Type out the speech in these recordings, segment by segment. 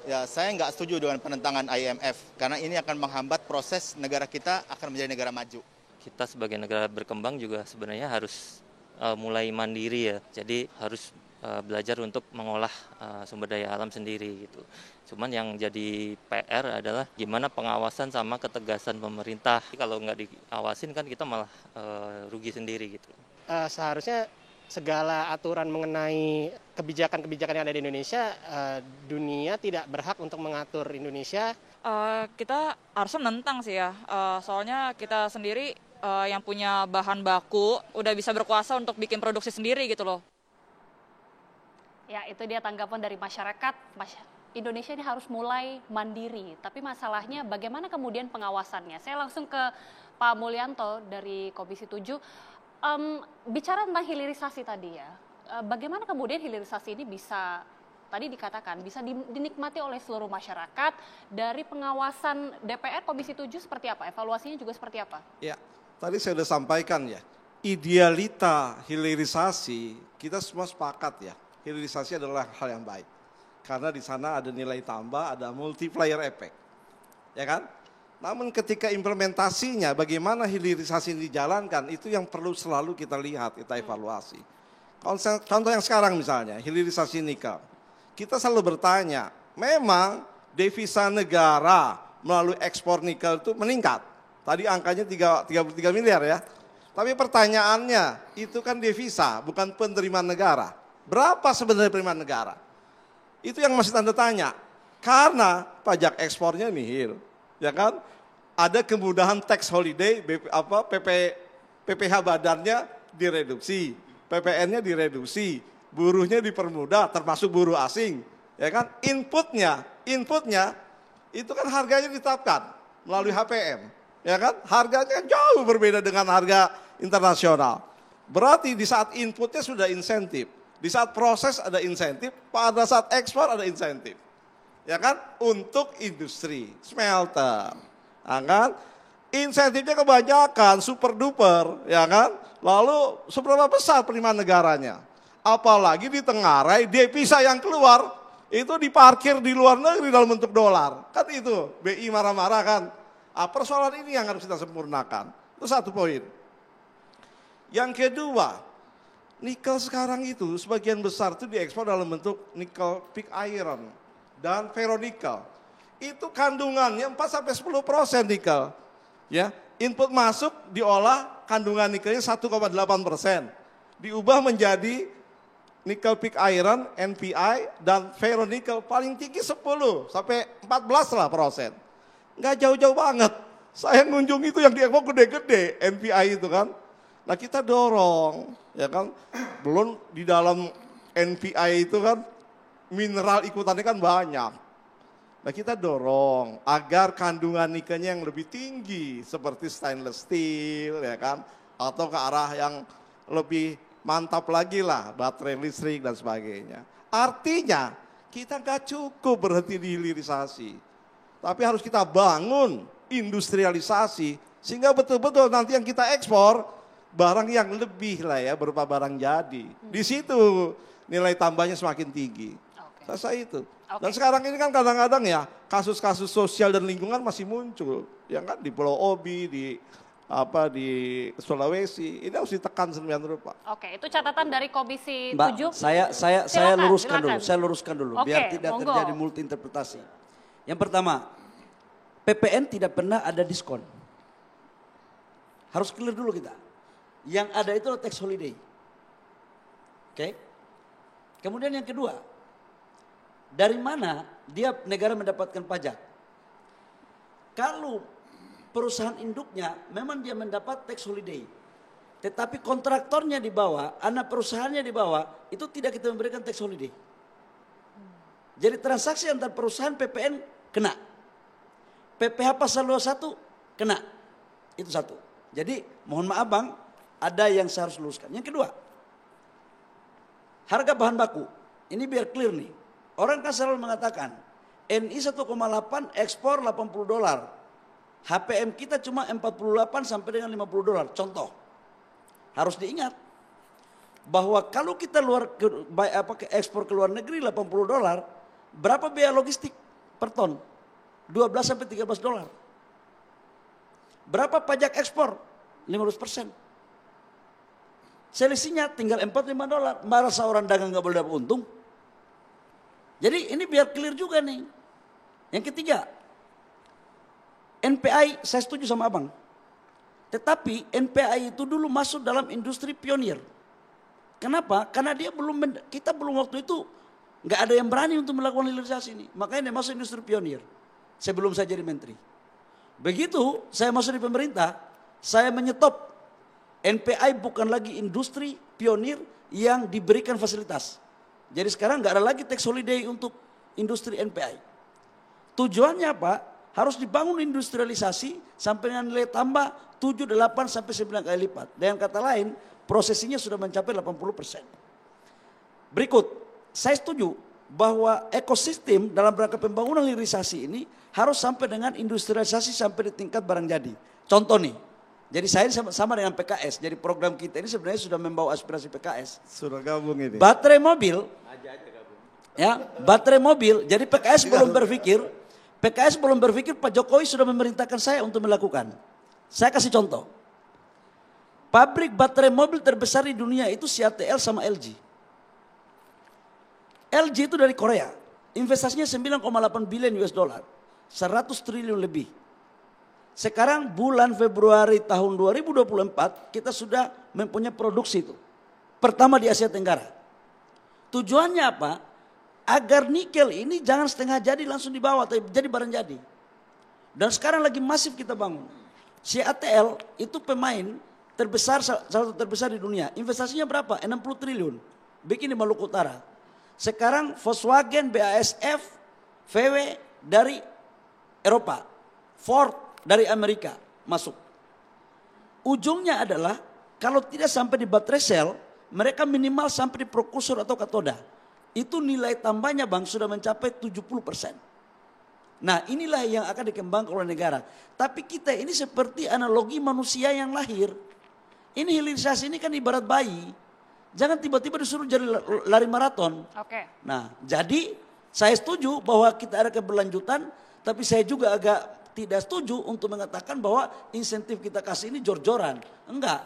Ya, saya nggak setuju dengan penentangan IMF karena ini akan menghambat proses negara kita akan menjadi negara maju. Kita sebagai negara berkembang juga sebenarnya harus mulai mandiri ya. Jadi harus belajar untuk mengolah sumber daya alam sendiri gitu. Cuman yang jadi PR adalah gimana pengawasan sama ketegasan pemerintah. Kalau nggak diawasin kan kita malah rugi sendiri gitu. Seharusnya segala aturan mengenai kebijakan-kebijakan yang ada di Indonesia, dunia tidak berhak untuk mengatur Indonesia. Kita harusnya menentang sih ya, soalnya kita sendiri yang punya bahan baku udah bisa berkuasa untuk bikin produksi sendiri gitu loh. Ya, itu dia tanggapan dari masyarakat. Indonesia ini harus mulai mandiri, tapi masalahnya bagaimana kemudian pengawasannya. Saya langsung ke Pak Mulyanto dari Komisi 7. Bicara tentang hilirisasi tadi ya, bagaimana kemudian hilirisasi ini bisa, tadi dikatakan, bisa dinikmati oleh seluruh masyarakat, dari pengawasan DPR Komisi 7 seperti apa, evaluasinya juga seperti apa? Ya, tadi saya sudah sampaikan ya, idealita hilirisasi, kita semua sepakat ya, hilirisasi adalah hal yang baik. Karena di sana ada nilai tambah, ada multiplier effect. Ya kan? Namun ketika implementasinya, bagaimana hilirisasi ini dijalankan, itu yang perlu selalu kita lihat, kita evaluasi. Contoh yang sekarang misalnya, hilirisasi nikel. Kita selalu bertanya, memang devisa negara melalui ekspor nikel itu meningkat. Tadi angkanya 33 miliar ya. Tapi pertanyaannya, itu kan devisa, bukan penerimaan negara. Berapa sebenarnya penerimaan negara? Itu yang masih tanda tanya. Karena pajak ekspornya nihil. Ya kan? Ada kemudahan tax holiday, PPh badannya direduksi, PPN-nya direduksi, buruhnya dipermudah, termasuk buruh asing. Ya kan? Inputnya itu kan harganya ditetapkan melalui HPM. Ya kan? Harganya jauh berbeda dengan harga internasional. Berarti di saat inputnya sudah insentif, di saat proses ada insentif, pada saat ekspor ada insentif. Ya kan? Untuk industri, smelter. Ya kan? Insentifnya kebanyakan, super duper, ya kan? Lalu seberapa besar penerimaan negaranya? Apalagi di Tenggarai, devisa yang keluar itu diparkir di luar negeri dalam bentuk dolar. Kan itu, BI marah-marah kan? Persoalan ini yang harus kita sempurnakan. Itu satu poin. Yang kedua, nikel sekarang itu sebagian besar itu diekspor dalam bentuk nikel pig iron dan ferronikel. Itu kandungannya 4-10% nikel. Ya, input masuk diolah, kandungan nikelnya 1,8%. Diubah menjadi nikel pig iron, NPI, dan ferronikel paling tinggi 10-14% Nggak jauh-jauh banget. Saya ngunjung itu yang diekspor gede-gede, NPI itu kan. Nah kita dorong, ya kan. Belum di dalam NPI itu kan mineral ikutannya kan banyak. Nah kita dorong agar kandungan nikelnya yang lebih tinggi seperti stainless steel ya kan, atau ke arah yang lebih mantap lagi lah, baterai listrik dan sebagainya. Artinya kita nggak cukup berhenti di hilirisasi, tapi harus kita bangun industrialisasi sehingga betul-betul nanti yang kita ekspor barang yang lebih lah ya, berupa barang jadi. Di situ nilai tambahnya semakin tinggi. Selesai itu. Dan sekarang ini kan kadang-kadang ya kasus-kasus sosial dan lingkungan masih muncul, ya kan, di Pulau Obi, di Sulawesi. Ini harus ditekan sedemikian rupa. Oke, itu catatan dari Komisi 7. Mbak, saya luruskan dulu, biar tidak terjadi multi interpretasi. Yang pertama, PPN tidak pernah ada diskon. Harus clear dulu kita. Yang ada itu adalah tax holiday. Oke. Kemudian yang kedua, dari mana dia negara mendapatkan pajak? Kalau perusahaan induknya memang dia mendapat tax holiday, tetapi kontraktornya di bawah, anak perusahaannya di bawah, itu tidak kita memberikan tax holiday. Jadi transaksi antar perusahaan PPN kena. PPh pasal 21 kena. Itu satu. Jadi mohon maaf Bang, ada yang saya harus luruskan. Yang kedua, harga bahan baku. Ini biar clear nih. Orang kan selalu mengatakan, NI 1,8 ekspor $80. HPM kita cuma 48 sampai dengan $50. Contoh, harus diingat bahwa kalau kita ekspor ke luar negeri $80, berapa biaya logistik? per ton. 12 sampai 13 dolar. Berapa pajak ekspor? 15%. Selisihnya tinggal 4-5 dolar. Masa orang dagang nggak boleh dapat untung? Jadi ini biar clear juga nih. Yang ketiga, NPI saya setuju sama abang. Tetapi NPI itu dulu masuk dalam industri pionir. Kenapa? Karena kita belum waktu itu nggak ada yang berani untuk melakukan hilirisasi ini. Makanya dia masuk industri pionir. Sebelum saya jadi menteri. Begitu saya masuk di pemerintah, saya menyetop NPI bukan lagi industri pionir yang diberikan fasilitas. Jadi sekarang nggak ada lagi tax holiday untuk industri NPI. Tujuannya apa? Harus dibangun industrialisasi sampai dengan nilai tambah 7, 8 sampai 9 kali lipat. Dengan kata lain, prosesinya sudah mencapai 80%. Berikut, saya setuju bahwa ekosistem dalam rangka pembangunan hilirisasi ini harus sampai dengan industrialisasi sampai di tingkat barang jadi. Contoh nih, jadi saya sama dengan PKS, jadi program kita ini sebenarnya sudah membawa aspirasi PKS. Sudah gabung ini. Baterai mobil, ya baterai mobil, jadi PKS belum berpikir Pak Jokowi sudah memerintahkan saya untuk melakukan. Saya kasih contoh, pabrik baterai mobil terbesar di dunia itu CATL sama LG. LG itu dari Korea, investasinya 9,8 billion US dollar, 100 triliun lebih. Sekarang bulan Februari tahun 2024 kita sudah mempunyai produksi itu. Pertama di Asia Tenggara. Tujuannya apa? Agar nikel ini jangan setengah jadi langsung dibawa, tapi jadi barang jadi. Dan sekarang lagi masif kita bangun. CATL itu pemain terbesar, salah satu terbesar di dunia. Investasinya berapa? 60 triliun. Bikin di Maluku Utara. Sekarang Volkswagen, BASF, VW dari Eropa. Ford dari Amerika masuk. Ujungnya adalah kalau tidak sampai di baterai sel, mereka minimal sampai di prekursor atau katoda. Itu nilai tambahnya bang sudah mencapai 70%. Nah inilah yang akan dikembangkan oleh negara. Tapi kita ini seperti analogi manusia yang lahir. Ini hilirisasi ini kan ibarat bayi. Jangan tiba-tiba disuruh jadi lari maraton. Oke. Nah jadi saya setuju bahwa kita ada keberlanjutan. Tapi saya juga agak tidak setuju untuk mengatakan bahwa insentif kita kasih ini jor-joran. Enggak.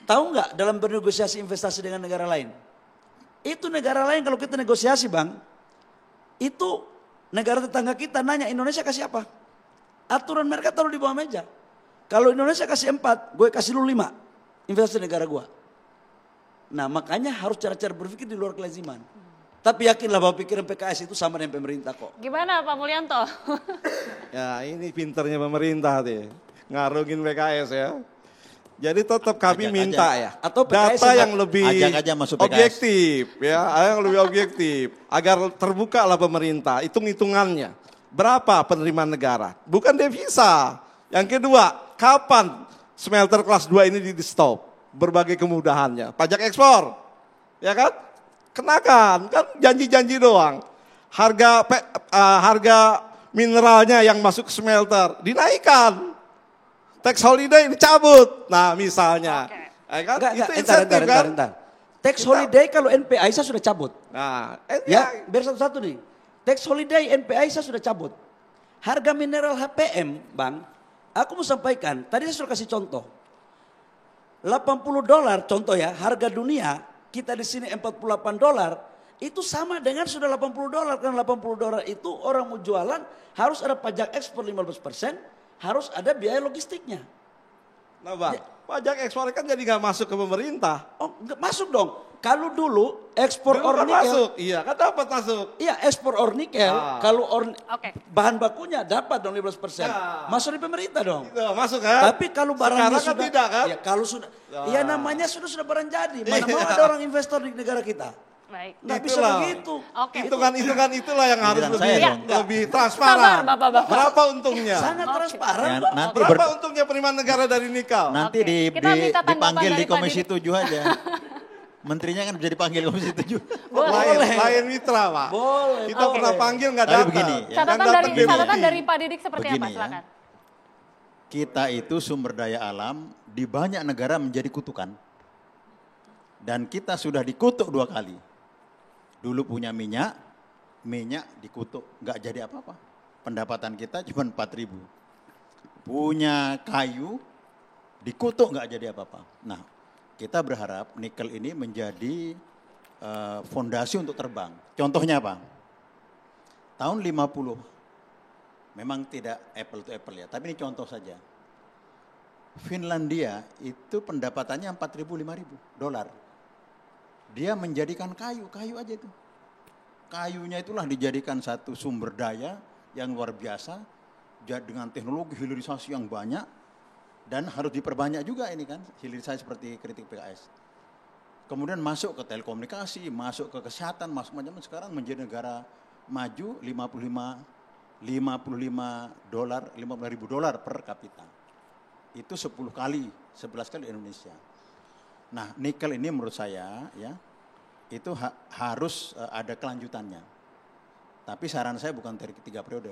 Tahu enggak dalam bernegosiasi investasi dengan negara lain? Itu negara lain kalau kita negosiasi bang, itu negara tetangga kita nanya Indonesia kasih apa? Aturan mereka taruh di bawah meja. Kalau Indonesia kasih 4, gue kasih lu 5 investasi negara gue. Nah makanya harus cara-cara berpikir di luar kelaziman. Tapi yakinlah bahwa pikiran PKS itu sama dengan pemerintah kok. Gimana Pak Mulyanto? Ya ini pinternya pemerintah deh, ngarungin PKS ya. Jadi tetap kami minta ya, Atau PKS data yang lebih aja masuk PKS. objektif ya, yang lebih objektif. Agar terbuka lah pemerintah, hitung-hitungannya. Berapa penerimaan negara, bukan devisa. Yang kedua, kapan smelter kelas 2 ini di stop? Berbagai kemudahannya, pajak ekspor, ya kan? Kenakan, kan janji-janji doang. Harga mineralnya yang masuk ke smelter dinaikkan. Tax holiday dicabut. Nah misalnya. Oke. Kan? Enggak, Itu insentif kan? Tax holiday kalau NPI saya sudah cabut. Nah, Ya, biar satu-satu nih. Tax holiday NPI saya sudah cabut. Harga mineral HPM, Bang, aku mau sampaikan, tadi saya sudah kasih contoh. $80 contoh ya, harga dunia, kita di sini $48, itu sama dengan sudah $80. Karena $80 itu orang mau jualan harus ada pajak ekspor 15%, harus ada biaya logistiknya. Nah bang, pajak ekspor kan jadi nggak masuk ke pemerintah. Oh, nggak masuk dong. Kalau dulu ekspor Dulu or kan nikel, masuk, iya kan dapat masuk. iya ekspor or nikel, kalau Oke. bahan bakunya dapat dong 15%. Ya. Masuk di pemerintah dong. Itu masuk kan? Tapi kalau barangnya Sekarang kan sudah, tidak kan? ya kalau sudah, Ya. ya namanya sudah barang jadi. Mana mau Iya. ada orang investor di negara kita? Baik. Nggak bisa Itulah. begitu. Oke. Hitungan itulah yang harus Giliran lebih, saya dong. lebih Sabar, transparan. Bapak-bapak. Berapa untungnya? Sangat transparan. Ya, kok. nanti Berapa untungnya penerimaan negara dari nikel? nanti Oke. Kita minta tanggapan dipanggil dari di Pak Komisi Didik. 7 aja. Menterinya kan bisa dipanggil Komisi 7. Lain mitra pak. Boleh. Kita boleh. pernah panggil nggak Tapi datang. begini, ya. Yang Catatan dapat dari DPT. Pak Didik seperti Begini apa? ya. Silakan. Kita itu sumber daya alam di banyak negara menjadi kutukan. Dan kita sudah dikutuk 2 kali. Dulu punya minyak, minyak dikutuk, nggak jadi apa-apa. Pendapatan kita cuma 4.000. Punya kayu dikutuk nggak jadi apa-apa. Nah, kita berharap nikel ini menjadi fondasi untuk terbang. Contohnya apa? Tahun 50, memang tidak apple to apple ya, tapi ini contoh saja. Finlandia itu pendapatannya 4.000-5.000 dolar. Dia menjadikan kayu aja itu. Kayunya itulah dijadikan satu sumber daya yang luar biasa, dengan teknologi hilirisasi yang banyak, dan harus diperbanyak juga ini kan, hilirisasi seperti kritik PKS. Kemudian masuk ke telekomunikasi, masuk ke kesehatan, masuk macam-macam. Sekarang menjadi negara maju 55.000 dolar per kapita. Itu 10 kali, 11 kali Indonesia. Nah, nikel ini menurut saya ya itu harus ada kelanjutannya. Tapi saran saya bukan dari 3 periode.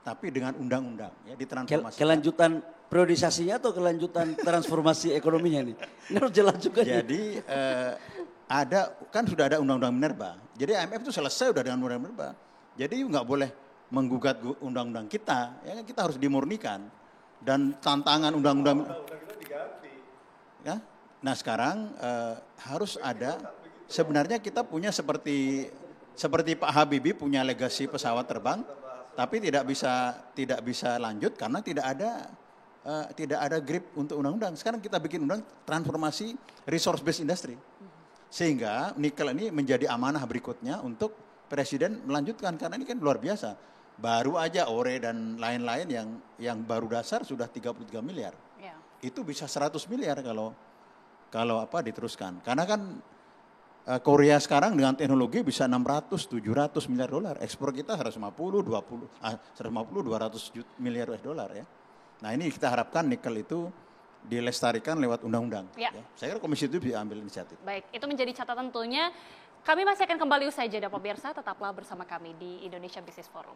Tapi dengan undang-undang ya ditransformasi. Kelanjutan periodisasinya atau kelanjutan transformasi ekonominya ini? Ini harus jelas juga. Jadi kan sudah ada undang-undang minerba. Jadi IMF itu selesai udah dengan undang-undang minerba. Jadi nggak boleh menggugat undang-undang kita, ya kita harus dimurnikan. Dan tantangan undang-undang ya. Nah sekarang harus ada, sebenarnya kita punya seperti Pak Habibie punya legasi pesawat terbang, tapi tidak bisa lanjut karena tidak ada grip untuk undang-undang. Sekarang kita bikin undang transformasi resource based industry, sehingga nikel ini menjadi amanah berikutnya untuk presiden melanjutkan, karena ini kan luar biasa. Baru aja ore dan lain-lain yang baru dasar sudah 33 miliar. Ya. Itu bisa 100 miliar kalau diteruskan. Karena kan Korea sekarang dengan teknologi bisa 600-700 miliar dolar. Ekspor kita 150-200 miliar US dollar ya. Nah ini kita harapkan nikel itu dilestarikan lewat undang-undang. Ya. Ya. Saya kira komisi itu bisa ambil inisiatif. Baik, itu menjadi catatan tentunya. Kami masih akan kembali usai jeda pemirsa, tetaplah bersama kami di Indonesia Business Forum.